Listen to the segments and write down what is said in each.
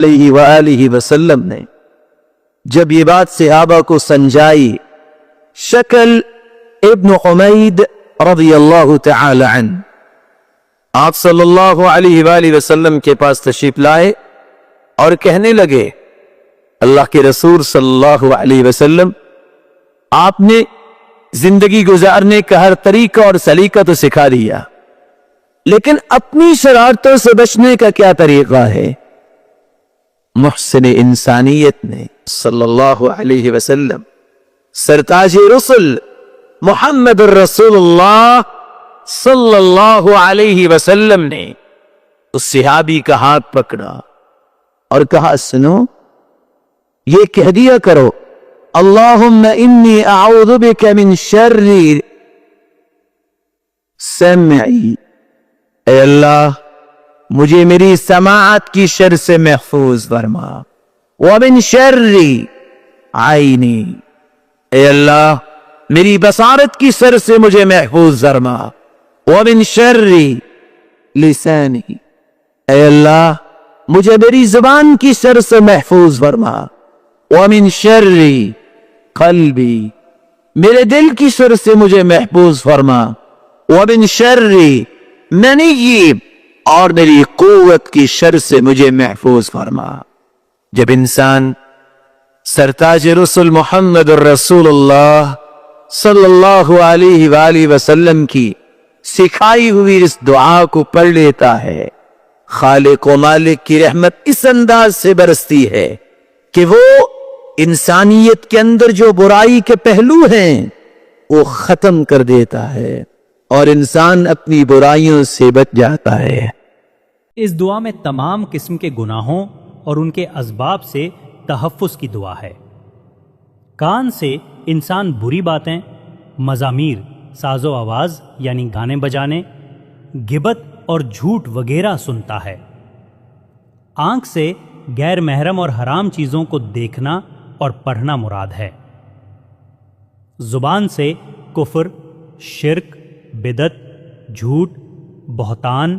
علیہ وآلہ وسلم نے جب یہ بات صحابہ کو سمجھائی، شکل ابن حمید رضی اللہ تعالی عنہ آپ صلی اللہ علیہ وآلہ وسلم کے پاس تشریف لائے اور کہنے لگے، اللہ کے رسول صلی اللہ علیہ وسلم، آپ نے زندگی گزارنے کا ہر طریقہ اور سلیقہ تو سکھا دیا، لیکن اپنی شرارتوں سے بچنے کا کیا طریقہ ہے؟ محسن انسانیت نے صلی اللہ علیہ وسلم، سرتاج رسل محمد الرسول اللہ صلی اللہ علیہ وسلم نے اس صحابی کا ہاتھ پکڑا اور کہا، سنو، یہ کہہ دیا کرو، اللہم انی اعوذ بک من شر سمعی، اے اللہ مجھے میری سماعت کی شر سے محفوظ فرما، ومن شر عینی، اے اللہ میری بصارت کی شر سے مجھے محفوظ فرما، ومن شر لسانی، اے اللہ مجھے میری زبان کی شر سے محفوظ فرما، ومن شر قلبی، میرے دل کی شر سے مجھے محفوظ فرما، ومن شر منی، اور میری قوت کی شر سے مجھے محفوظ فرما۔ جب انسان سرتاج رسل محمد الرسول اللہ صلی اللہ علیہ وآلہ وسلم کی سکھائی ہوئی اس دعا کو پڑھ لیتا ہے، خالق و مالک کی رحمت اس انداز سے برستی ہے کہ وہ انسانیت کے اندر جو برائی کے پہلو ہیں وہ ختم کر دیتا ہے اور انسان اپنی برائیوں سے بچ جاتا ہے۔ اس دعا میں تمام قسم کے گناہوں اور ان کے اسباب سے تحفظ کی دعا ہے۔ کان سے انسان بری باتیں، مزامیر، ساز و آواز یعنی گانے بجانے، غیبت اور جھوٹ وغیرہ سنتا ہے۔ آنکھ سے غیر محرم اور حرام چیزوں کو دیکھنا اور پڑھنا مراد ہے۔ زبان سے کفر، شرک، بدعت، جھوٹ، بہتان،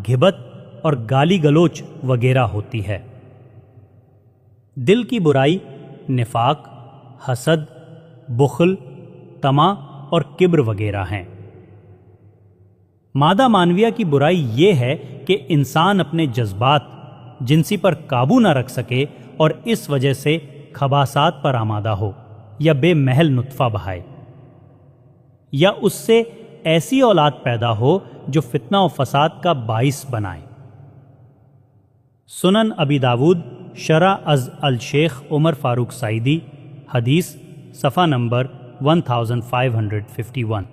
غیبت اور گالی گلوچ وغیرہ ہوتی ہے۔ دل کی برائی نفاق، حسد، بخل، طمع اور کبر وغیرہ ہیں۔ مادہ معنویہ کی برائی یہ ہے کہ انسان اپنے جذبات جنسی پر قابو نہ رکھ سکے اور اس وجہ سے خباثات پر آمادہ ہو یا بے محل نطفہ بہائے، یا اس سے ایسی اولاد پیدا ہو جو فتنہ و فساد کا باعث بنائے۔ سنن ابی داود شرح از الشیخ عمر فاروق سعیدی، حدیث صفحہ نمبر 1551۔